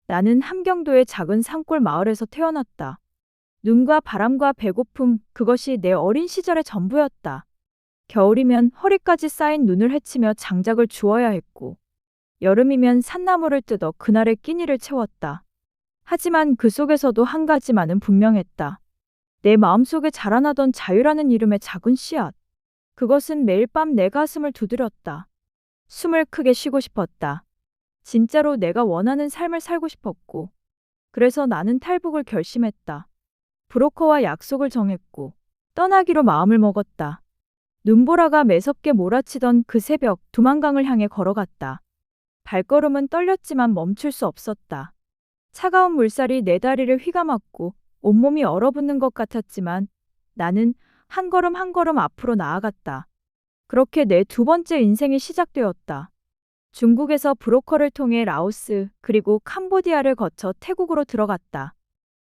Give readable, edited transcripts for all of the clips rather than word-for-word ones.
나는 함경도의 작은 산골 마을에서 태어났다. 눈과 바람과 배고픔, 그것이 내 어린 시절의 전부였다. 겨울이면 허리까지 쌓인 눈을 헤치며 장작을 주워야 했고, 여름이면 산나물을 뜯어 그날의 끼니를 채웠다. 하지만 그 속에서도 한 가지만은 분명했다. 내 마음속에 자라나던 자유라는 이름의 작은 씨앗. 그것은 매일 밤 내 가슴을 두드렸다. 숨을 크게 쉬고 싶었다. 진짜로 내가 원하는 삶을 살고 싶었고, 그래서 나는 탈북을 결심했다. 브로커와 약속을 정했고, 떠나기로 마음을 먹었다. 눈보라가 매섭게 몰아치던 그 새벽 두만강을 향해 걸어갔다. 발걸음은 떨렸지만 멈출 수 없었다. 차가운 물살이 내 다리를 휘감았고 온몸이 얼어붙는 것 같았지만 나는 한 걸음 한 걸음 앞으로 나아갔다. 그렇게 내 두 번째 인생이 시작되었다. 중국에서 브로커를 통해 라오스 그리고 캄보디아를 거쳐 태국으로 들어갔다.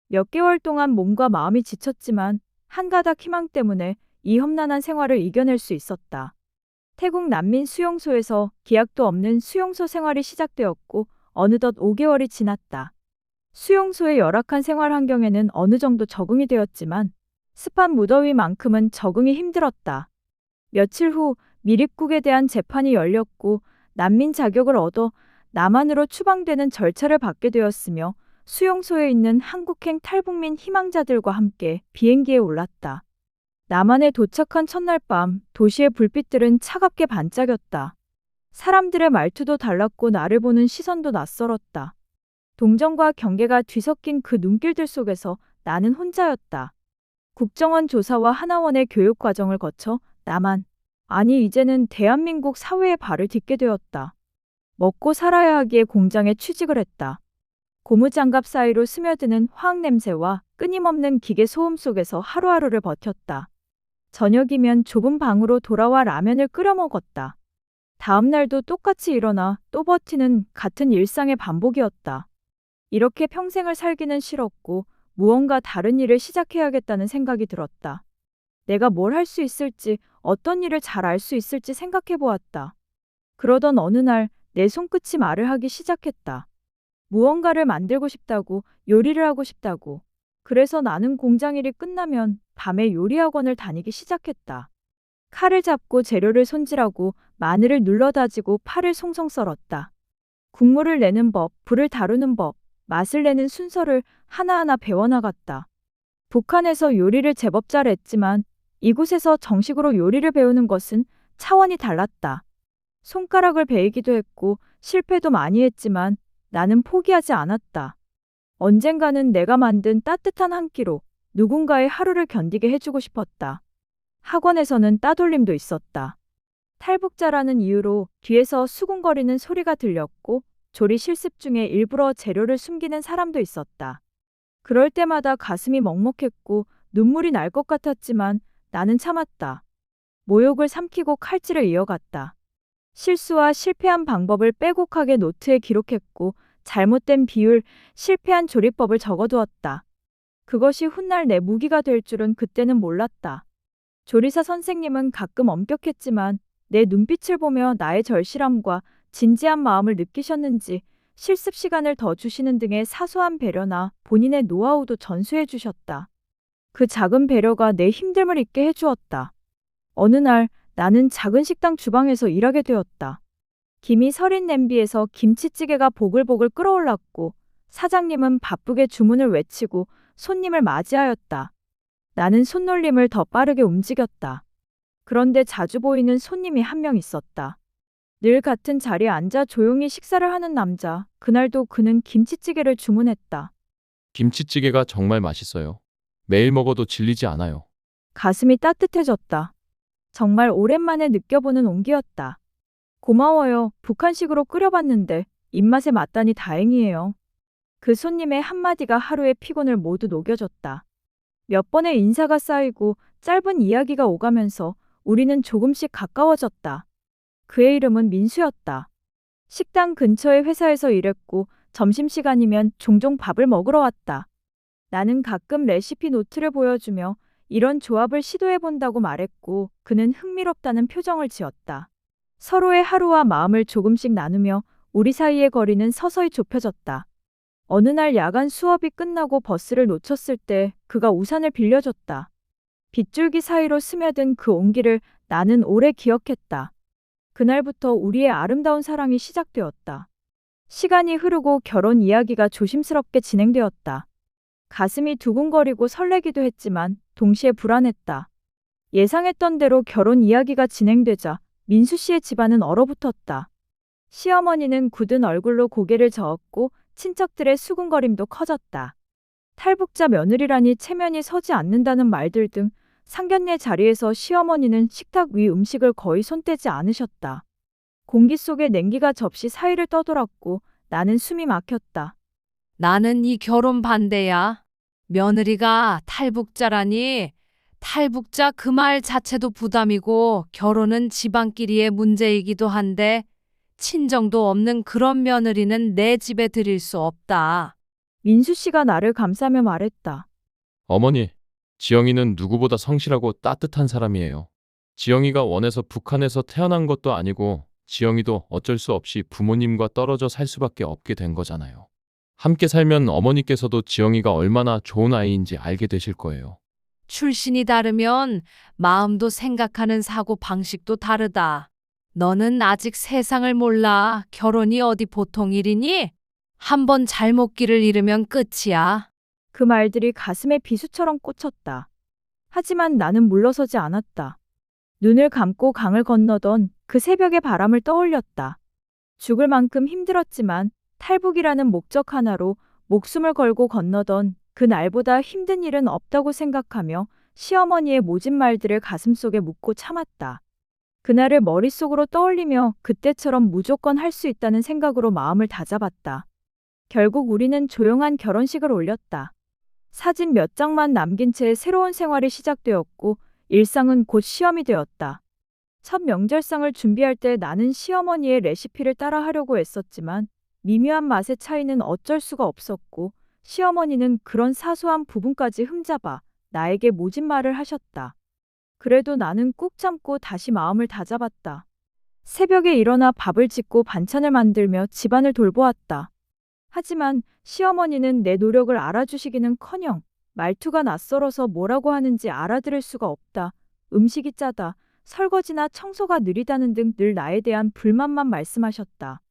몇 개월 동안 몸과 마음이 지쳤지만 한 가닥 희망 때문에 이 험난한 생활을 이겨낼 수 있었다. 태국 난민 수용소에서 기약도 없는 수용소 생활이 시작되었고 어느덧 5개월이 지났다. 수용소의 열악한 생활 환경에는 어느 정도 적응이 되었지만 습한 무더위만큼은 적응이 힘들었다. 며칠 후 미립국에 대한 재판이 열렸고 난민 자격을 얻어 남한으로 추방되는 절차를 받게 되었으며 수용소에 있는 한국행 탈북민 희망자들과 함께 비행기에 올랐다. 남한에 도착한 첫날 밤 도시의 불빛들은 차갑게 반짝였다. 사람들의 말투도 달랐고 나를 보는 시선도 낯설었다. 동정과 경계가 뒤섞인 그 눈길들 속에서 나는 혼자였다. 국정원 조사와 하나원의 교육 과정을 거쳐 나만, 아니 이제는 대한민국 사회에 발을 딛게 되었다. 먹고 살아야 하기에 공장에 취직을 했다. 고무장갑 사이로 스며드는 화학 냄새와 끊임없는 기계 소음 속에서 하루하루를 버텼다. 저녁이면 좁은 방으로 돌아와 라면을 끓여 먹었다. 다음 날도 똑같이 일어나 또 버티는 같은 일상의 반복이었다. 이렇게 평생을 살기는 싫었고 무언가 다른 일을 시작해야겠다는 생각이 들었다. 내가 뭘 할 수 있을지, 어떤 일을 잘 알 수 있을지 생각해 보았다. 그러던 어느 날 내 손끝이 말을 하기 시작했다. 무언가를 만들고 싶다고, 요리를 하고 싶다고. 그래서 나는 공장일이 끝나면 밤에 요리학원을 다니기 시작했다. 칼을 잡고 재료를 손질하고 마늘을 눌러 다지고 파를 송송 썰었다. 국물을 내는 법, 불을 다루는 법, 맛을 내는 순서를 하나하나 배워나갔다. 북한에서 요리를 제법 잘했지만 이곳에서 정식으로 요리를 배우는 것은 차원이 달랐다. 손가락을 베이기도 했고 실패도 많이 했지만 나는 포기하지 않았다. 언젠가는 내가 만든 따뜻한 한 끼로 누군가의 하루를 견디게 해주고 싶었다. 학원에서는 따돌림도 있었다. 탈북자라는 이유로 뒤에서 수군거리는 소리가 들렸고 조리 실습 중에 일부러 재료를 숨기는 사람도 있었다. 그럴 때마다 가슴이 먹먹했고 눈물이 날 것 같았지만 나는 참았다. 모욕을 삼키고 칼질을 이어갔다. 실수와 실패한 방법을 빼곡하게 노트에 기록했고 잘못된 비율, 실패한 조리법을 적어두었다. 그것이 훗날 내 무기가 될 줄은 그때는 몰랐다. 조리사 선생님은 가끔 엄격했지만 내 눈빛을 보며 나의 절실함과 진지한 마음을 느끼셨는지 실습 시간을 더 주시는 등의 사소한 배려나 본인의 노하우도 전수해 주셨다. 그 작은 배려가 내 힘듦을 잊게 해주었다. 어느 날 나는 작은 식당 주방에서 일하게 되었다. 김이 서린 냄비에서 김치찌개가 보글보글 끓어올랐고 사장님은 바쁘게 주문을 외치고 손님을 맞이하였다. 나는 손놀림을 더 빠르게 움직였다. 그런데 자주 보이는 손님이 한 명 있었다. 늘 같은 자리에 앉아 조용히 식사를 하는 남자. 그날도 그는 김치찌개를 주문했다. 김치찌개가 정말 맛있어요. 매일 먹어도 질리지 않아요. 가슴이 따뜻해졌다. 정말 오랜만에 느껴보는 온기였다. 고마워요. 북한식으로 끓여봤는데 입맛에 맞다니 다행이에요. 그 손님의 한마디가 하루의 피곤을 모두 녹여줬다. 몇 번의 인사가 쌓이고 짧은 이야기가 오가면서 우리는 조금씩 가까워졌다. 그의 이름은 민수였다. 식당 근처의 회사에서 일했고 점심시간이면 종종 밥을 먹으러 왔다. 나는 가끔 레시피 노트를 보여주며 이런 조합을 시도해본다고 말했고 그는 흥미롭다는 표정을 지었다. 서로의 하루와 마음을 조금씩 나누며 우리 사이의 거리는 서서히 좁혀졌다. 어느 날 야간 수업이 끝나고 버스를 놓쳤을 때 그가 우산을 빌려줬다. 빗줄기 사이로 스며든 그 온기를 나는 오래 기억했다. 그날부터 우리의 아름다운 사랑이 시작되었다. 시간이 흐르고 결혼 이야기가 조심스럽게 진행되었다. 가슴이 두근거리고 설레기도 했지만 동시에 불안했다. 예상했던 대로 결혼 이야기가 진행되자 민수 씨의 집안은 얼어붙었다. 시어머니는 굳은 얼굴로 고개를 저었고 친척들의 수군거림도 커졌다. 탈북자 며느리라니 체면이 서지 않는다는 말들 등 상견례 자리에서 시어머니는 식탁 위 음식을 거의 손대지 않으셨다. 공기 속에 냉기가 접시 사이를 떠돌았고 나는 숨이 막혔다. 나는 이 결혼 반대야. 며느리가 탈북자라니. 탈북자 그 말 자체도 부담이고 결혼은 집안끼리의 문제이기도 한데 친정도 없는 그런 며느리는 내 집에 들일 수 없다. 민수 씨가 나를 감싸며 말했다. 어머니, 지영이는 누구보다 성실하고 따뜻한 사람이에요. 지영이가 원해서 북한에서 태어난 것도 아니고 지영이도 어쩔 수 없이 부모님과 떨어져 살 수밖에 없게 된 거잖아요. 함께 살면 어머니께서도 지영이가 얼마나 좋은 아이인지 알게 되실 거예요. 출신이 다르면 마음도 생각하는 사고 방식도 다르다. 너는 아직 세상을 몰라. 결혼이 어디 보통 일이니? 한번 잘못 길을 잃으면 끝이야. 그 말들이 가슴에 비수처럼 꽂혔다. 하지만 나는 물러서지 않았다. 눈을 감고 강을 건너던 그 새벽의 바람을 떠올렸다. 죽을 만큼 힘들었지만 탈북이라는 목적 하나로 목숨을 걸고 건너던 그 날보다 힘든 일은 없다고 생각하며 시어머니의 모진 말들을 가슴속에 묻고 참았다. 그날을 머릿속으로 떠올리며 그때처럼 무조건 할 수 있다는 생각으로 마음을 다잡았다. 결국 우리는 조용한 결혼식을 올렸다. 사진 몇 장만 남긴 채 새로운 생활이 시작되었고 일상은 곧 시험이 되었다. 첫 명절상을 준비할 때 나는 시어머니의 레시피를 따라하려고 애썼지만 미묘한 맛의 차이는 어쩔 수가 없었고 시어머니는 그런 사소한 부분까지 흠잡아 나에게 모진 말을 하셨다. 그래도 나는 꾹 참고 다시 마음을 다잡았다. 새벽에 일어나 밥을 짓고 반찬을 만들며 집안을 돌보았다. 하지만 시어머니는 내 노력을 알아주시기는커녕 말투가 낯설어서 뭐라고 하는지 알아들을 수가 없다. 음식이 짜다. 설거지나 청소가 느리다는 등 늘 나에 대한 불만만 말씀하셨다.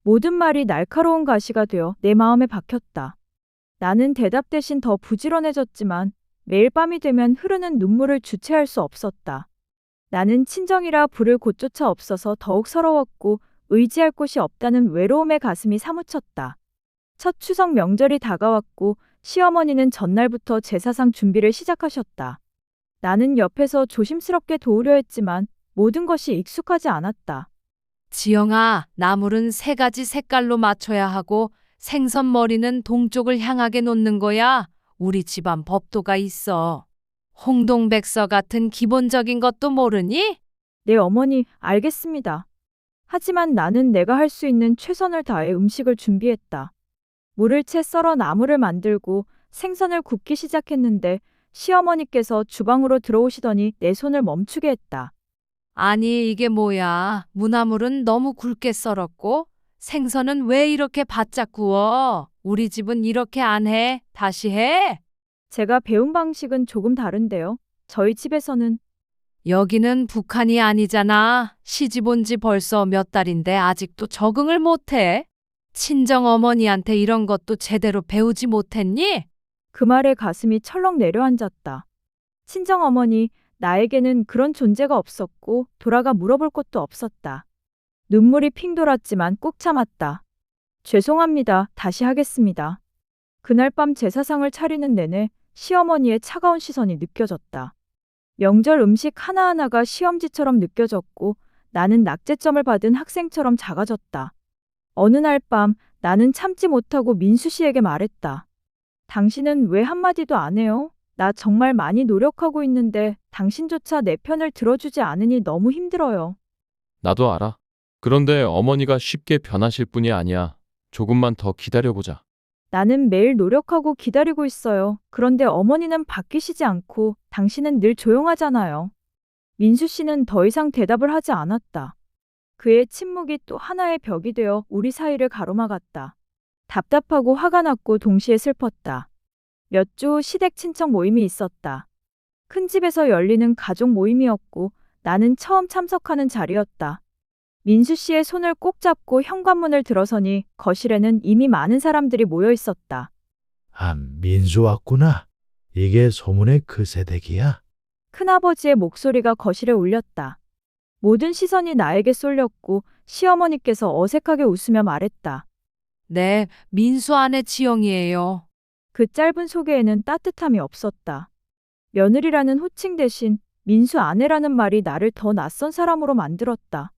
모든 말이 날카로운 가시가 되어 내 마음에 박혔다. 나는 대답 대신 더 부지런해졌지만 매일 밤이 되면 흐르는 눈물을 주체할 수 없었다. 나는 친정이라 불을 곧조차 없어서 더욱 서러웠고 의지할 곳이 없다는 외로움에 가슴이 사무쳤다. 첫 추석 명절이 다가왔고 시어머니는 전날부터 제사상 준비를 시작하셨다. 나는 옆에서 조심스럽게 도우려 했지만 모든 것이 익숙하지 않았다. 지영아, 나물은 3가지 색깔로 맞춰야 하고 생선 머리는 동쪽을 향하게 놓는 거야. 우리 집안 법도가 있어. 홍동백서 같은 기본적인 것도 모르니? 네, 어머니, 알겠습니다. 하지만 나는 내가 할 수 있는 최선을 다해 음식을 준비했다. 물을 채 썰어 나물을 만들고 생선을 굽기 시작했는데 시어머니께서 주방으로 들어오시더니 내 손을 멈추게 했다. 아니, 이게 뭐야. 무나물은 너무 굵게 썰었고 생선은 왜 이렇게 바짝 구워? 우리 집은 이렇게 안 해. 다시 해. 제가 배운 방식은 조금 다른데요. 저희 집에서는 여기는 북한이 아니잖아. 시집 온 지 벌써 몇 달인데 아직도 적응을 못해. 친정 어머니한테 이런 것도 제대로 배우지 못했니? 그 말에 가슴이 철렁 내려앉았다. 친정어머니, 나에게는 그런 존재가 없었고 돌아가 물어볼 것도 없었다. 눈물이 핑 돌았지만 꾹 참았다. 죄송합니다. 다시 하겠습니다. 그날 밤 제사상을 차리는 내내 시어머니의 차가운 시선이 느껴졌다. 명절 음식 하나하나가 시험지처럼 느껴졌고 나는 낙제점을 받은 학생처럼 작아졌다. 어느 날 밤 나는 참지 못하고 민수 씨에게 말했다. 당신은 왜 한마디도 안 해요? 나 정말 많이 노력하고 있는데 당신조차 내 편을 들어주지 않으니 너무 힘들어요. 나도 알아. 그런데 어머니가 쉽게 변하실 분이 아니야. 조금만 더 기다려보자. 나는 매일 노력하고 기다리고 있어요. 그런데 어머니는 바뀌시지 않고 당신은 늘 조용하잖아요. 민수 씨는 더 이상 대답을 하지 않았다. 그의 침묵이 또 하나의 벽이 되어 우리 사이를 가로막았다. 답답하고 화가 났고 동시에 슬펐다. 몇 주 후 시댁 친척 모임이 있었다. 큰 집에서 열리는 가족 모임이었고 나는 처음 참석하는 자리였다. 민수 씨의 손을 꼭 잡고 현관문을 들어서니 거실에는 이미 많은 사람들이 모여 있었다. 아, 민수 왔구나. 이게 소문의 그 새댁이야? 큰아버지의 목소리가 거실에 울렸다. 모든 시선이 나에게 쏠렸고 시어머니께서 어색하게 웃으며 말했다. 네, 민수 아내 지영이에요. 그 짧은 소개에는 따뜻함이 없었다. 며느리라는 호칭 대신 민수 아내라는 말이 나를 더 낯선 사람으로 만들었다.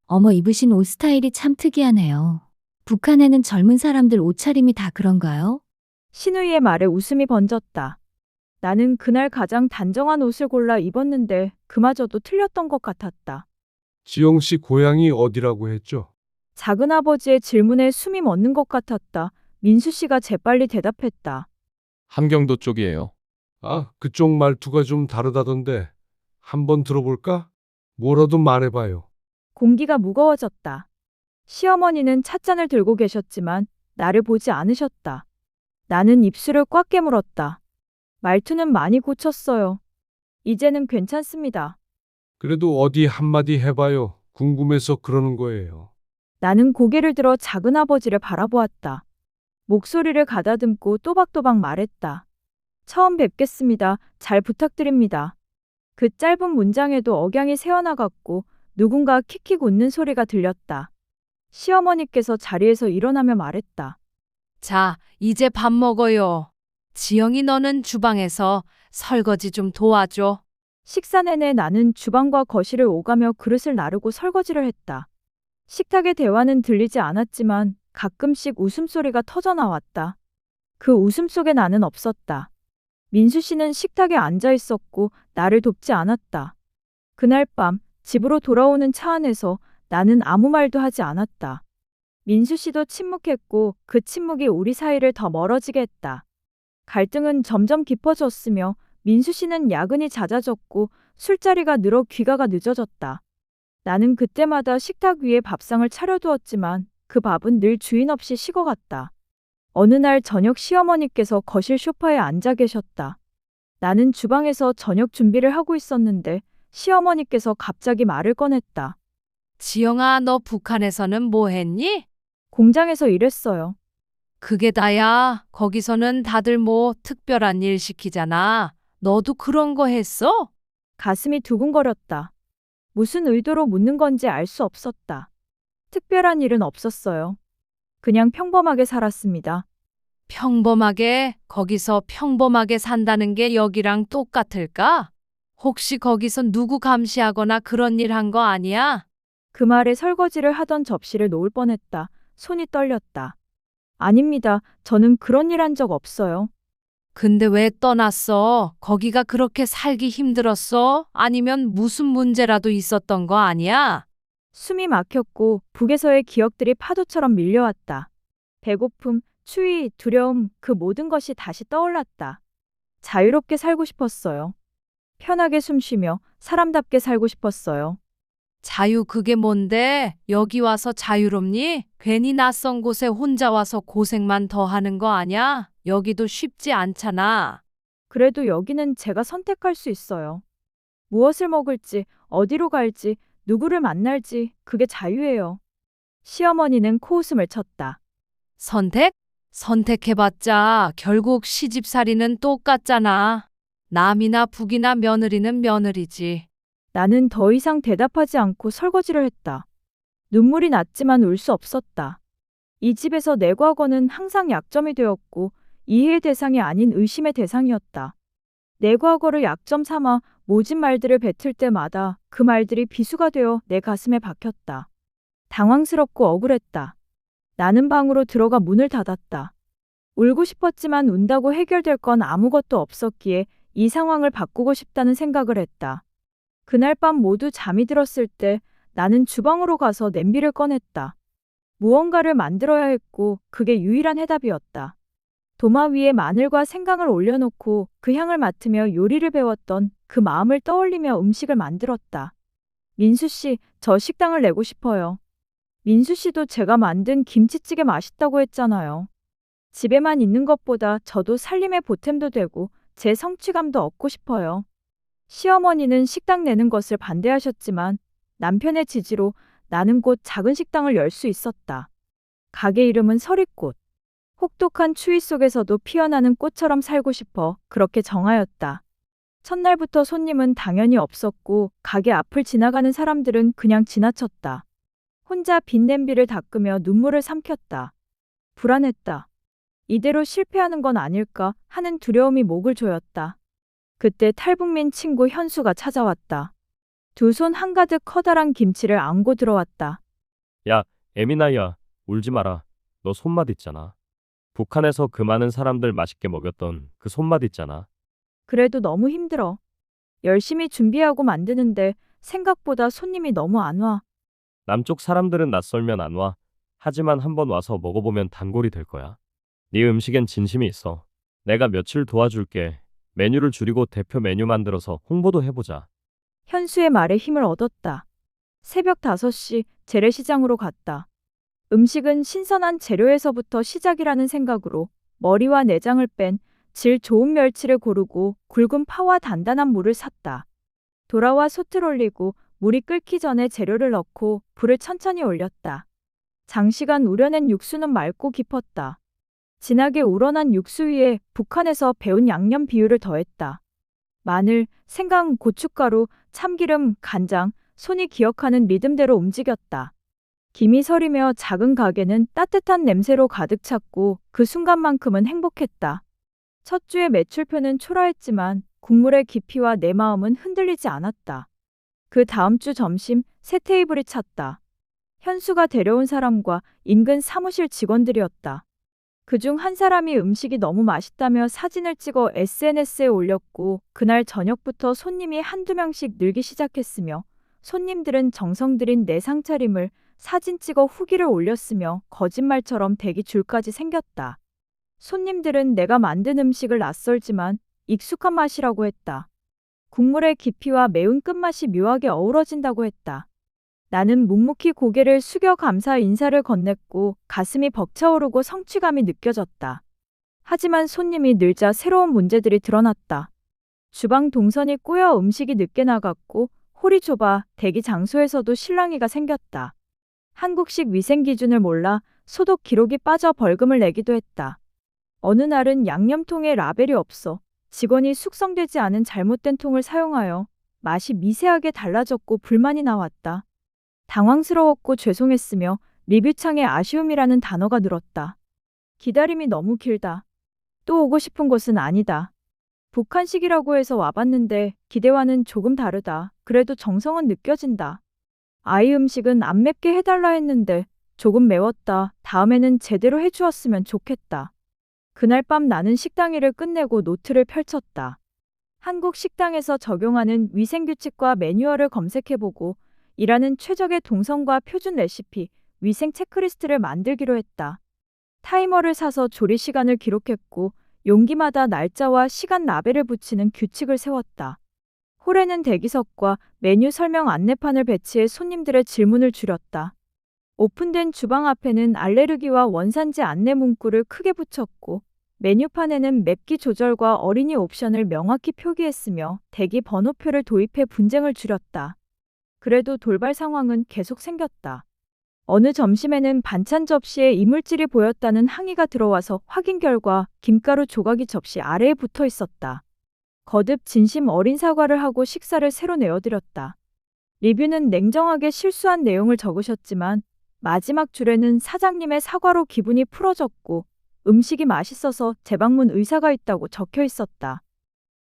어머, 입으신 옷 스타일이 참 특이하네요. 북한에는 젊은 사람들 옷차림이 다 그런가요? 신우이의 말에 웃음이 번졌다. 나는 그날 가장 단정한 옷을 골라 입었는데 그마저도 틀렸던 것 같았다. 지영 씨 고향이 어디라고 했죠? 작은아버지의 질문에 숨이 멎는 것 같았다. 민수 씨가 재빨리 대답했다. 함경도 쪽이에요. 아, 그쪽 말투가 좀 다르다던데. 한번 들어볼까? 뭐라도 말해봐요. 공기가 무거워졌다. 시어머니는 찻잔을 들고 계셨지만 나를 보지 않으셨다. 나는 입술을 꽉 깨물었다. 말투는 많이 고쳤어요. 이제는 괜찮습니다. 그래도 어디 한마디 해봐요. 궁금해서 그러는 거예요. 나는 고개를 들어 작은아버지를 바라보았다. 목소리를 가다듬고 또박또박 말했다. 처음 뵙겠습니다. 잘 부탁드립니다. 그 짧은 문장에도 억양이 새어나갔고 누군가 킥킥 웃는 소리가 들렸다. 시어머니께서 자리에서 일어나며 말했다. 자, 이제 밥 먹어요. 지영이 너는 주방에서 설거지 좀 도와줘. 식사 내내 나는 주방과 거실을 오가며 그릇을 나르고 설거지를 했다. 식탁의 대화는 들리지 않았지만 가끔씩 웃음소리가 터져나왔다. 그 웃음 속에 나는 없었다. 민수 씨는 식탁에 앉아 있었고 나를 돕지 않았다. 그날 밤 집으로 돌아오는 차 안에서 나는 아무 말도 하지 않았다. 민수 씨도 침묵했고 그 침묵이 우리 사이를 더 멀어지게 했다. 갈등은 점점 깊어졌으며 민수 씨는 야근이 잦아졌고 술자리가 늘어 귀가가 늦어졌다. 나는 그때마다 식탁 위에 밥상을 차려두었지만 그 밥은 늘 주인 없이 식어갔다. 어느 날 저녁 시어머니께서 거실 소파에 앉아 계셨다. 나는 주방에서 저녁 준비를 하고 있었는데 시어머니께서 갑자기 말을 꺼냈다. 지영아, 너 북한에서는 뭐 했니? 공장에서 일했어요. 그게 다야. 거기서는 다들 뭐 특별한 일 시키잖아. 너도 그런 거 했어? 가슴이 두근거렸다. 무슨 의도로 묻는 건지 알 수 없었다. 특별한 일은 없었어요. 그냥 평범하게 살았습니다. 평범하게, 거기서 평범하게 산다는 게 여기랑 똑같을까? 혹시 거기서 누구 감시하거나 그런 일 한 거 아니야? 그 말에 설거지를 하던 접시를 놓을 뻔했다. 손이 떨렸다. 아닙니다. 저는 그런 일 한 적 없어요. 근데 왜 떠났어? 거기가 그렇게 살기 힘들었어? 아니면 무슨 문제라도 있었던 거 아니야? 숨이 막혔고 북에서의 기억들이 파도처럼 밀려왔다. 배고픔, 추위, 두려움, 그 모든 것이 다시 떠올랐다. 자유롭게 살고 싶었어요. 편하게 숨쉬며 사람답게 살고 싶었어요. 자유 그게 뭔데? 여기 와서 자유롭니? 괜히 낯선 곳에 혼자 와서 고생만 더 하는 거 아냐? 여기도 쉽지 않잖아. 그래도 여기는 제가 선택할 수 있어요. 무엇을 먹을지, 어디로 갈지, 누구를 만날지, 그게 자유예요. 시어머니는 코웃음을 쳤다. 선택? 선택해봤자 결국 시집살이는 똑같잖아. 남이나 북이나 며느리는 며느리지. 나는 더 이상 대답하지 않고 설거지를 했다. 눈물이 났지만 울 수 없었다. 이 집에서 내 과거는 항상 약점이 되었고 이해의 대상이 아닌 의심의 대상이었다. 내 과거를 약점 삼아 모진 말들을 뱉을 때마다 그 말들이 비수가 되어 내 가슴에 박혔다. 당황스럽고 억울했다. 나는 방으로 들어가 문을 닫았다. 울고 싶었지만 운다고 해결될 건 아무것도 없었기에 이 상황을 바꾸고 싶다는 생각을 했다. 그날 밤 모두 잠이 들었을 때 나는 주방으로 가서 냄비를 꺼냈다. 무언가를 만들어야 했고 그게 유일한 해답이었다. 도마 위에 마늘과 생강을 올려놓고 그 향을 맡으며 요리를 배웠던 그 마음을 떠올리며 음식을 만들었다. 민수 씨, 저 식당을 내고 싶어요. 민수 씨도 제가 만든 김치찌개 맛있다고 했잖아요. 집에만 있는 것보다 저도 살림에 보탬도 되고 제 성취감도 얻고 싶어요. 시어머니는 식당 내는 것을 반대하셨지만 남편의 지지로 나는 곧 작은 식당을 열 수 있었다. 가게 이름은 서리꽃. 혹독한 추위 속에서도 피어나는 꽃처럼 살고 싶어 그렇게 정하였다. 첫날부터 손님은 당연히 없었고 가게 앞을 지나가는 사람들은 그냥 지나쳤다. 혼자 빈 냄비를 닦으며 눈물을 삼켰다. 불안했다. 이대로 실패하는 건 아닐까 하는 두려움이 목을 조였다. 그때 탈북민 친구 현수가 찾아왔다. 두 손 한가득 커다란 김치를 안고 들어왔다. 야, 에미나야, 울지 마라. 너 손맛 있잖아. 북한에서 그 많은 사람들 맛있게 먹였던 그 손맛 있잖아. 그래도 너무 힘들어. 열심히 준비하고 만드는데 생각보다 손님이 너무 안 와. 남쪽 사람들은 낯설면 안 와. 하지만 한번 와서 먹어보면 단골이 될 거야. 네 음식엔 진심이 있어. 내가 며칠 도와줄게. 메뉴를 줄이고 대표 메뉴 만들어서 홍보도 해보자. 현수의 말에 힘을 얻었다. 새벽 5시 재래시장으로 갔다. 음식은 신선한 재료에서부터 시작이라는 생각으로 머리와 내장을 뺀 질 좋은 멸치를 고르고 굵은 파와 단단한 물을 샀다. 돌아와 솥을 올리고 물이 끓기 전에 재료를 넣고 불을 천천히 올렸다. 장시간 우려낸 육수는 맑고 깊었다. 진하게 우러난 육수 위에 북한에서 배운 양념 비율을 더했다. 마늘, 생강, 고춧가루, 참기름, 간장, 손이 기억하는 리듬대로 움직였다. 김이 서리며 작은 가게는 따뜻한 냄새로 가득 찼고 그 순간만큼은 행복했다. 첫 주의 매출표는 초라했지만 국물의 깊이와 내 마음은 흔들리지 않았다. 그 다음 주 점심 새 테이블이 찼다. 현수가 데려온 사람과 인근 사무실 직원들이었다. 그중 한 사람이 음식이 너무 맛있다며 사진을 찍어 SNS에 올렸고 그날 저녁부터 손님이 한두 명씩 늘기 시작했으며 손님들은 정성 들인 내 상차림을 사진 찍어 후기를 올렸으며 거짓말처럼 대기 줄까지 생겼다. 손님들은 내가 만든 음식을 낯설지만 익숙한 맛이라고 했다. 국물의 깊이와 매운 끝맛이 묘하게 어우러진다고 했다. 나는 묵묵히 고개를 숙여 감사 인사를 건넸고 가슴이 벅차오르고 성취감이 느껴졌다. 하지만 손님이 늘자 새로운 문제들이 드러났다. 주방 동선이 꼬여 음식이 늦게 나갔고 홀이 좁아 대기 장소에서도 실랑이가 생겼다. 한국식 위생 기준을 몰라 소독 기록이 빠져 벌금을 내기도 했다. 어느 날은 양념통에 라벨이 없어 직원이 숙성되지 않은 잘못된 통을 사용하여 맛이 미세하게 달라졌고 불만이 나왔다. 당황스러웠고 죄송했으며 리뷰창에 아쉬움이라는 단어가 늘었다. 기다림이 너무 길다. 또 오고 싶은 곳은 아니다. 북한식이라고 해서 와봤는데 기대와는 조금 다르다. 그래도 정성은 느껴진다. 아이 음식은 안 맵게 해달라 했는데 조금 매웠다. 다음에는 제대로 해주었으면 좋겠다. 그날 밤 나는 식당 일을 끝내고 노트를 펼쳤다. 한국 식당에서 적용하는 위생규칙과 매뉴얼을 검색해보고 일하는 최적의 동선과 표준 레시피, 위생 체크리스트를 만들기로 했다. 타이머를 사서 조리 시간을 기록했고 용기마다 날짜와 시간 라벨을 붙이는 규칙을 세웠다. 홀에는 대기석과 메뉴 설명 안내판을 배치해 손님들의 질문을 줄였다. 오픈된 주방 앞에는 알레르기와 원산지 안내 문구를 크게 붙였고 메뉴판에는 맵기 조절과 어린이 옵션을 명확히 표기했으며 대기 번호표를 도입해 분쟁을 줄였다. 그래도 돌발 상황은 계속 생겼다. 어느 점심에는 반찬 접시에 이물질이 보였다는 항의가 들어와서 확인 결과 김가루 조각이 접시 아래에 붙어 있었다. 거듭 진심 어린 사과를 하고 식사를 새로 내어드렸다. 리뷰는 냉정하게 실수한 내용을 적으셨지만 마지막 줄에는 사장님의 사과로 기분이 풀어졌고 음식이 맛있어서 재방문 의사가 있다고 적혀 있었다.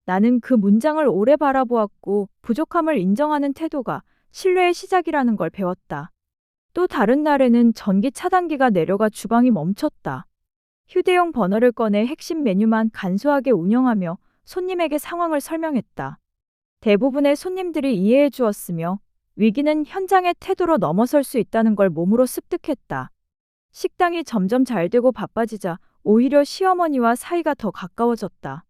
나는 그 문장을 오래 바라보았고 부족함을 인정하는 태도가 신뢰의 시작이라는 걸 배웠다. 또 다른 날에는 전기 차단기가 내려가 주방이 멈췄다. 휴대용 버너를 꺼내 핵심 메뉴만 간소하게 운영하며 손님에게 상황을 설명했다. 대부분의 손님들이 이해해 주었으며 위기는 현장의 태도로 넘어설 수 있다는 걸 몸으로 습득했다. 식당이 점점 잘되고 바빠지자 오히려 시어머니와 사이가 더 가까워졌다.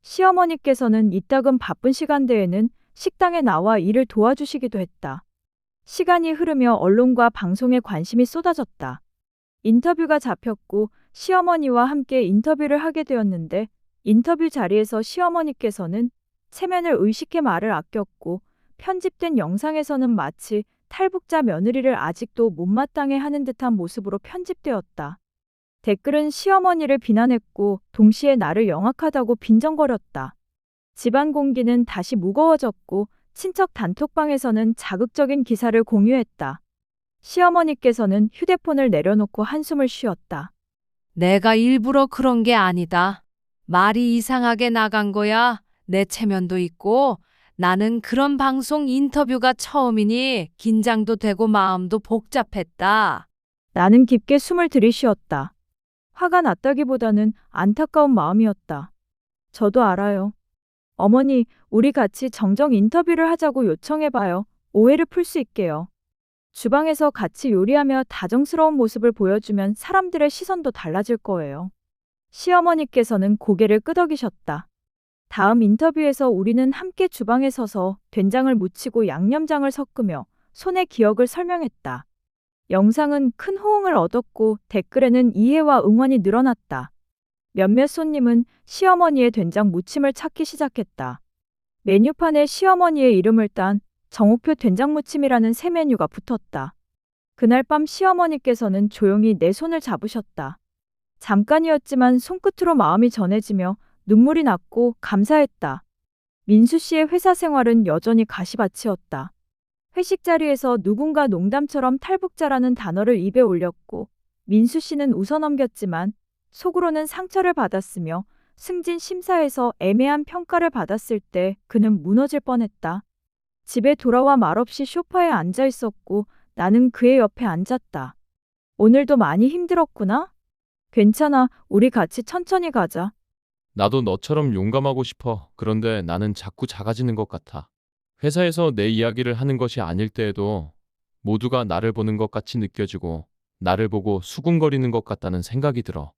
시어머니께서는 이따금 바쁜 시간대에는 식당에 나와 일을 도와주시기도 했다. 시간이 흐르며 언론과 방송에 관심이 쏟아졌다. 인터뷰가 잡혔고 시어머니와 함께 인터뷰를 하게 되었는데 인터뷰 자리에서 시어머니께서는 체면을 의식해 말을 아꼈고 편집된 영상에서는 마치 탈북자 며느리를 아직도 못마땅해 하는 듯한 모습으로 편집되었다. 댓글은 시어머니를 비난했고 동시에 나를 영악하다고 빈정거렸다. 집안 공기는 다시 무거워졌고 친척 단톡방에서는 자극적인 기사를 공유했다. 시어머니께서는 휴대폰을 내려놓고 한숨을 쉬었다. 내가 일부러 그런 게 아니다. 말이 이상하게 나간 거야. 내 체면도 있고 나는 그런 방송 인터뷰가 처음이니 긴장도 되고 마음도 복잡했다. 나는 깊게 숨을 들이쉬었다. 화가 났다기보다는 안타까운 마음이었다. 저도 알아요. 어머니, 우리 같이 정정 인터뷰를 하자고 요청해봐요. 오해를 풀 수 있게요. 주방에서 같이 요리하며 다정스러운 모습을 보여주면 사람들의 시선도 달라질 거예요. 시어머니께서는 고개를 끄덕이셨다. 다음 인터뷰에서 우리는 함께 주방에 서서 된장을 무치고 양념장을 섞으며 손의 기억을 설명했다. 영상은 큰 호응을 얻었고 댓글에는 이해와 응원이 늘어났다. 몇몇 손님은 시어머니의 된장 무침을 찾기 시작했다. 메뉴판에 시어머니의 이름을 딴 정옥표 된장무침이라는 새 메뉴가 붙었다. 그날 밤 시어머니께서는 조용히 내 손을 잡으셨다. 잠깐이었지만 손끝으로 마음이 전해지며 눈물이 났고 감사했다. 민수 씨의 회사 생활은 여전히 가시밭이었다. 회식 자리에서 누군가 농담처럼 탈북자라는 단어를 입에 올렸고 민수 씨는 웃어넘겼지만 속으로는 상처를 받았으며 승진 심사에서 애매한 평가를 받았을 때 그는 무너질 뻔했다. 집에 돌아와 말없이 소파에 앉아 있었고 나는 그의 옆에 앉았다. 오늘도 많이 힘들었구나? 괜찮아, 우리 같이 천천히 가자. 나도 너처럼 용감하고 싶어. 그런데 나는 자꾸 작아지는 것 같아. 회사에서 내 이야기를 하는 것이 아닐 때에도 모두가 나를 보는 것 같이 느껴지고 나를 보고 수군거리는 것 같다는 생각이 들어.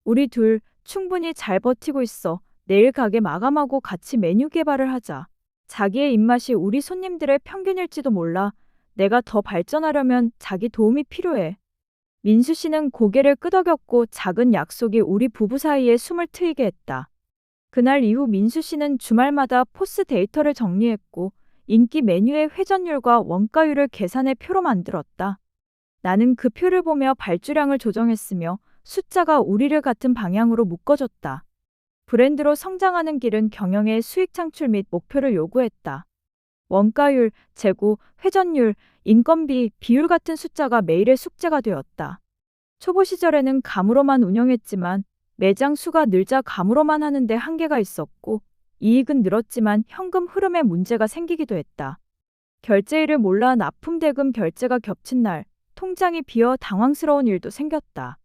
우리 둘 충분히 잘 버티고 있어. 내일 가게 마감하고 같이 메뉴 개발을 하자. 자기의 입맛이 우리 손님들의 평균일지도 몰라. 내가 더 발전하려면 자기 도움이 필요해. 민수 씨는 고개를 끄덕였고 작은 약속이 우리 부부 사이에 숨을 트이게 했다. 그날 이후 민수 씨는 주말마다 포스 데이터를 정리했고 인기 메뉴의 회전율과 원가율을 계산해 표로 만들었다. 나는 그 표를 보며 발주량을 조정했으며 숫자가 우리를 같은 방향으로 묶어줬다. 브랜드로 성장하는 길은 경영의 수익 창출 및 목표를 요구했다. 원가율, 재고, 회전율, 인건비, 비율 같은 숫자가 매일의 숙제가 되었다. 초보 시절에는 감으로만 운영했지만 매장 수가 늘자 감으로만 하는데 한계가 있었고 이익은 늘었지만 현금 흐름에 문제가 생기기도 했다. 결제일을 몰라 납품대금 결제가 겹친 날 통장이 비어 당황스러운 일도 생겼다.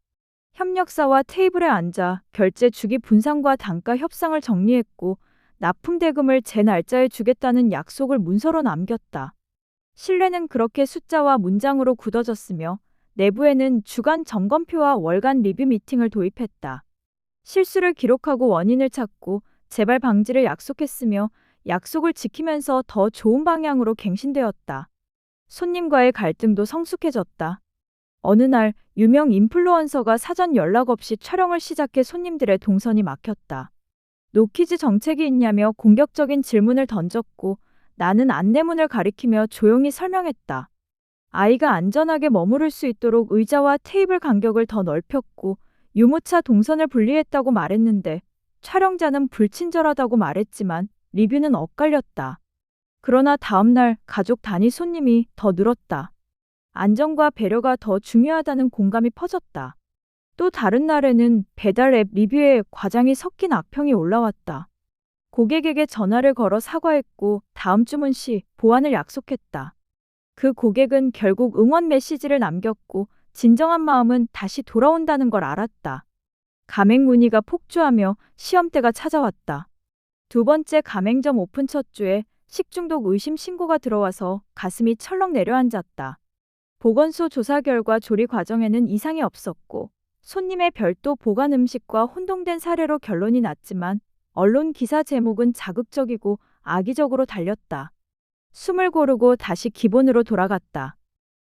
협력사와 테이블에 앉아 결제 주기 분산과 단가 협상을 정리했고 납품대금을 제 날짜에 주겠다는 약속을 문서로 남겼다. 신뢰는 그렇게 숫자와 문장으로 굳어졌으며 내부에는 주간 점검표와 월간 리뷰 미팅을 도입했다. 실수를 기록하고 원인을 찾고 재발 방지를 약속했으며 약속을 지키면서 더 좋은 방향으로 갱신되었다. 손님과의 갈등도 성숙해졌다. 어느 날 유명 인플루언서가 사전 연락 없이 촬영을 시작해 손님들의 동선이 막혔다. 노키즈 정책이 있냐며 공격적인 질문을 던졌고 나는 안내문을 가리키며 조용히 설명했다. 아이가 안전하게 머무를 수 있도록 의자와 테이블 간격을 더 넓혔고 유모차 동선을 분리했다고 말했는데 촬영자는 불친절하다고 말했지만 리뷰는 엇갈렸다. 그러나 다음날 가족 단위 손님이 더 늘었다. 안전과 배려가 더 중요하다는 공감이 퍼졌다. 또 다른 날에는 배달 앱 리뷰에 과장이 섞인 악평이 올라왔다. 고객에게 전화를 걸어 사과했고 다음 주문 시 보완을 약속했다. 그 고객은 결국 응원 메시지를 남겼고 진정한 마음은 다시 돌아온다는 걸 알았다. 가맹 문의가 폭주하며 시험대가 찾아왔다. 두 번째 가맹점 오픈 첫 주에 식중독 의심 신고가 들어와서 가슴이 철렁 내려앉았다. 보건소 조사 결과 조리 과정에는 이상이 없었고 손님의 별도 보관 음식과 혼동된 사례로 결론이 났지만 언론 기사 제목은 자극적이고 악의적으로 달렸다. 숨을 고르고 다시 기본으로 돌아갔다.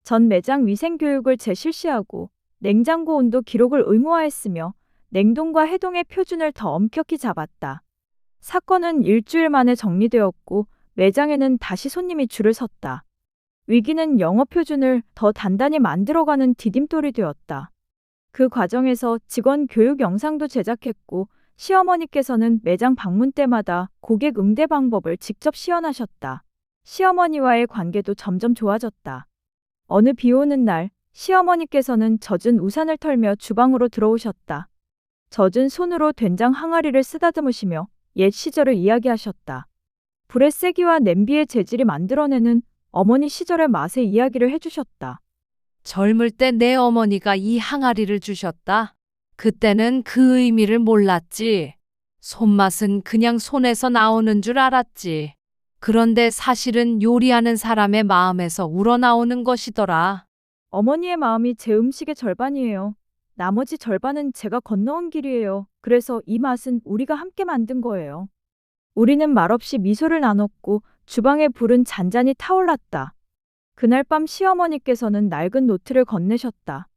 전 매장 위생 교육을 재실시하고 냉장고 온도 기록을 의무화했으며 냉동과 해동의 표준을 더 엄격히 잡았다. 사건은 일주일 만에 정리되었고 매장에는 다시 손님이 줄을 섰다. 위기는 영업 표준을 더 단단히 만들어가는 디딤돌이 되었다. 그 과정에서 직원 교육 영상도 제작했고 시어머니께서는 매장 방문 때마다 고객 응대 방법을 직접 시연하셨다. 시어머니와의 관계도 점점 좋아졌다. 어느 비 오는 날 시어머니께서는 젖은 우산을 털며 주방으로 들어오셨다. 젖은 손으로 된장 항아리를 쓰다듬으시며 옛 시절을 이야기하셨다. 불의 세기와 냄비의 재질이 만들어내는 어머니 시절의 맛의 이야기를 해주셨다. 젊을 때 내 어머니가 이 항아리를 주셨다. 그때는 그 의미를 몰랐지. 손맛은 그냥 손에서 나오는 줄 알았지. 그런데 사실은 요리하는 사람의 마음에서 우러나오는 것이더라. 어머니의 마음이 제 음식의 절반이에요. 나머지 절반은 제가 건너온 길이에요. 그래서 이 맛은 우리가 함께 만든 거예요. 우리는 말없이 미소를 나눴고 주방의 불은 잔잔히 타올랐다. 그날 밤 시어머니께서는 낡은 노트를 건네셨다.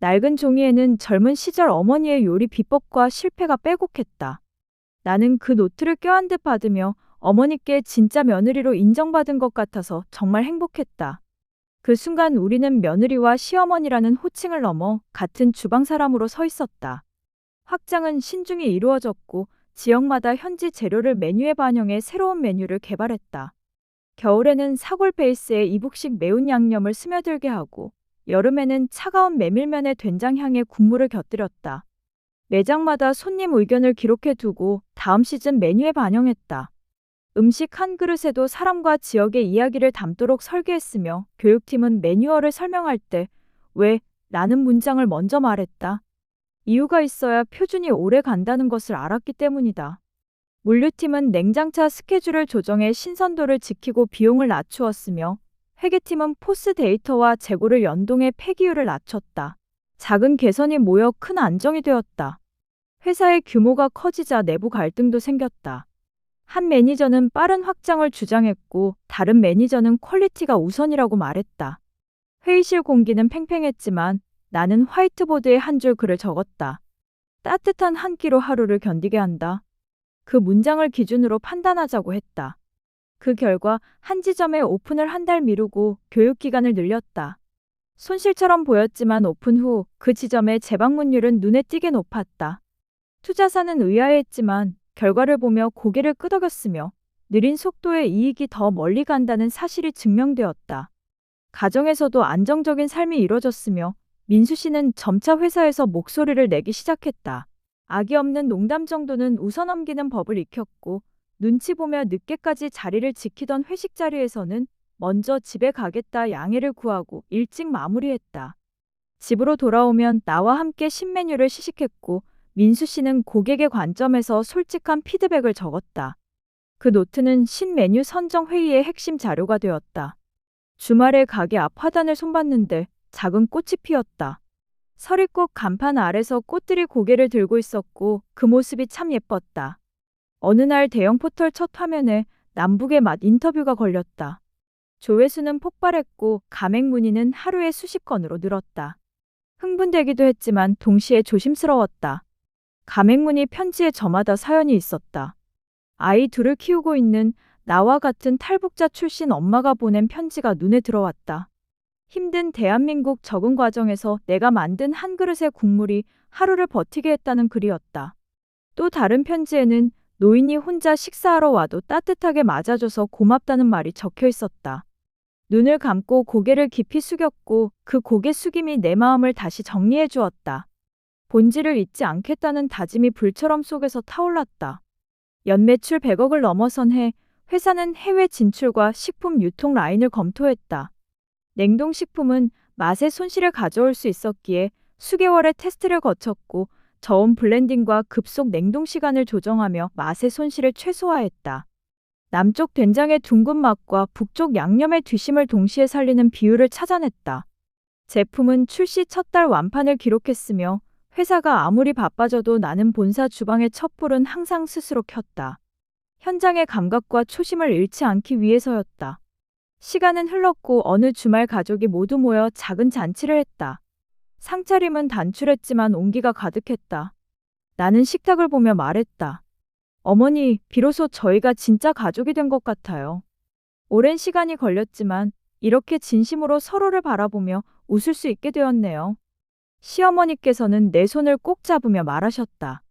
낡은 종이에는 젊은 시절 어머니의 요리 비법과 실패가 빼곡했다. 나는 그 노트를 껴안듯 받으며 어머니께 진짜 며느리로 인정받은 것 같아서 정말 행복했다. 그 순간 우리는 며느리와 시어머니라는 호칭을 넘어 같은 주방 사람으로 서 있었다. 확장은 신중히 이루어졌고 지역마다 현지 재료를 메뉴에 반영해 새로운 메뉴를 개발했다. 겨울에는 사골 베이스에 이북식 매운 양념을 스며들게 하고 여름에는 차가운 메밀면에 된장향의 국물을 곁들였다. 매장마다 손님 의견을 기록해 두고 다음 시즌 메뉴에 반영했다. 음식 한 그릇에도 사람과 지역의 이야기를 담도록 설계했으며 교육팀은 매뉴얼을 설명할 때 왜? 라는 문장을 먼저 말했다. 이유가 있어야 표준이 오래 간다는 것을 알았기 때문이다. 물류팀은 냉장차 스케줄을 조정해 신선도를 지키고 비용을 낮추었으며 회계팀은 포스 데이터와 재고를 연동해 폐기율을 낮췄다. 작은 개선이 모여 큰 안정이 되었다. 회사의 규모가 커지자 내부 갈등도 생겼다. 한 매니저는 빠른 확장을 주장했고 다른 매니저는 퀄리티가 우선이라고 말했다. 회의실 공기는 팽팽했지만 나는 화이트보드에 한 줄 글을 적었다. 따뜻한 한 끼로 하루를 견디게 한다. 그 문장을 기준으로 판단하자고 했다. 그 결과 한 지점에 오픈을 한 달 미루고 교육기간을 늘렸다. 손실처럼 보였지만 오픈 후 그 지점의 재방문율은 눈에 띄게 높았다. 투자사는 의아해했지만 결과를 보며 고개를 끄덕였으며 느린 속도의 이익이 더 멀리 간다는 사실이 증명되었다. 가정에서도 안정적인 삶이 이뤄졌으며 민수 씨는 점차 회사에서 목소리를 내기 시작했다. 악의 없는 농담 정도는 웃어넘기는 법을 익혔고 눈치 보며 늦게까지 자리를 지키던 회식 자리에서는 먼저 집에 가겠다 양해를 구하고 일찍 마무리했다. 집으로 돌아오면 나와 함께 신메뉴를 시식했고 민수 씨는 고객의 관점에서 솔직한 피드백을 적었다. 그 노트는 신메뉴 선정 회의의 핵심 자료가 되었다. 주말에 가게 앞 화단을 손봤는데 작은 꽃이 피었다. 서리꽃 간판 아래서 꽃들이 고개를 들고 있었고 그 모습이 참 예뻤다. 어느 날 대형 포털 첫 화면에 남북의 맛 인터뷰가 걸렸다. 조회수는 폭발했고 가맹 문의는 하루에 수십 건으로 늘었다. 흥분되기도 했지만 동시에 조심스러웠다. 가맹 문의 편지에 저마다 사연이 있었다. 아이 둘을 키우고 있는 나와 같은 탈북자 출신 엄마가 보낸 편지가 눈에 들어왔다. 힘든 대한민국 적응 과정에서 내가 만든 한 그릇의 국물이 하루를 버티게 했다는 글이었다. 또 다른 편지에는 노인이 혼자 식사하러 와도 따뜻하게 맞아줘서 고맙다는 말이 적혀 있었다. 눈을 감고 고개를 깊이 숙였고 그 고개 숙임이 내 마음을 다시 정리해 주었다. 본질을 잊지 않겠다는 다짐이 불처럼 속에서 타올랐다. 연매출 100억을 넘어선 해 회사는 해외 진출과 식품 유통 라인을 검토했다. 냉동식품은 맛의 손실을 가져올 수 있었기에 수개월의 테스트를 거쳤고 저온 블렌딩과 급속 냉동 시간을 조정하며 맛의 손실을 최소화했다. 남쪽 된장의 둥근 맛과 북쪽 양념의 뒤심을 동시에 살리는 비율을 찾아냈다. 제품은 출시 첫 달 완판을 기록했으며 회사가 아무리 바빠져도 나는 본사 주방의 촛불은 항상 스스로 켰다. 현장의 감각과 초심을 잃지 않기 위해서였다. 시간은 흘렀고 어느 주말 가족이 모두 모여 작은 잔치를 했다. 상차림은 단출했지만 온기가 가득했다. 나는 식탁을 보며 말했다. 어머니, 비로소 저희가 진짜 가족이 된 것 같아요. 오랜 시간이 걸렸지만 이렇게 진심으로 서로를 바라보며 웃을 수 있게 되었네요. 시어머니께서는 내 손을 꼭 잡으며 말하셨다.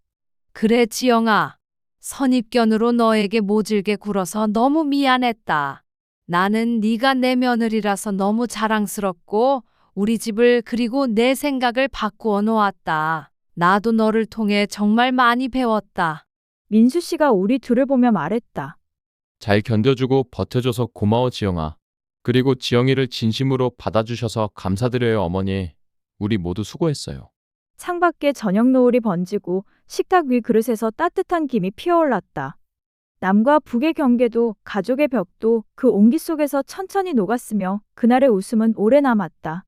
그래, 지영아. 선입견으로 너에게 모질게 굴어서 너무 미안했다. 나는 네가 내 며느리라서 너무 자랑스럽고 우리 집을 그리고 내 생각을 바꾸어 놓았다. 나도 너를 통해 정말 많이 배웠다. 민수 씨가 우리 둘을 보며 말했다. 잘 견뎌주고 버텨줘서 고마워, 지영아. 그리고 지영이를 진심으로 받아주셔서 감사드려요, 어머니. 우리 모두 수고했어요. 창밖에 저녁 노을이 번지고 식탁 위 그릇에서 따뜻한 김이 피어올랐다. 남과 북의 경계도 가족의 벽도 그 온기 속에서 천천히 녹았으며 그날의 웃음은 오래 남았다.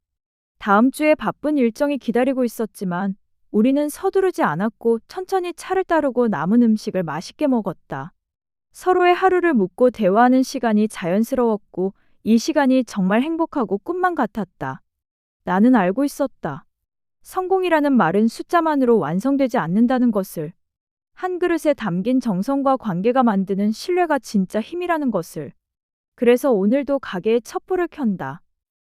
다음 주에 바쁜 일정이 기다리고 있었지만 우리는 서두르지 않았고 천천히 차를 따르고 남은 음식을 맛있게 먹었다. 서로의 하루를 묻고 대화하는 시간이 자연스러웠고 이 시간이 정말 행복하고 꿈만 같았다. 나는 알고 있었다. 성공이라는 말은 숫자만으로 완성되지 않는다는 것을. 한 그릇에 담긴 정성과 관계가 만드는 신뢰가 진짜 힘이라는 것을. 그래서 오늘도 가게에 촛불을 켠다.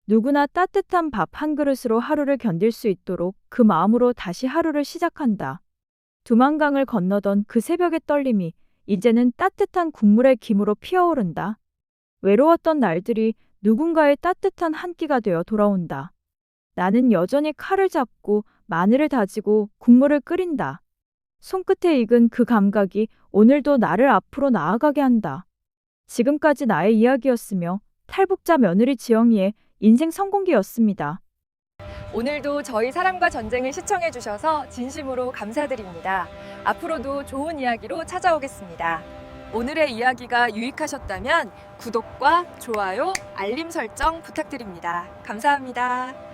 누구나 따뜻한 밥 한 그릇으로 하루를 견딜 수 있도록 그 마음으로 다시 하루를 시작한다. 두만강을 건너던 그 새벽의 떨림이 이제는 따뜻한 국물의 김으로 피어오른다. 외로웠던 날들이 누군가의 따뜻한 한 끼가 되어 돌아온다. 나는 여전히 칼을 잡고 마늘을 다지고 국물을 끓인다. 손끝에 익은 그 감각이 오늘도 나를 앞으로 나아가게 한다. 지금까지 나의 이야기였으며 탈북자 며느리 지영이의 인생 성공기였습니다. 오늘도 저희 사랑과 전쟁을 시청해 주셔서 진심으로 감사드립니다. 앞으로도 좋은 이야기로 찾아오겠습니다. 오늘의 이야기가 유익하셨다면 구독과 좋아요, 알림 설정 부탁드립니다. 감사합니다.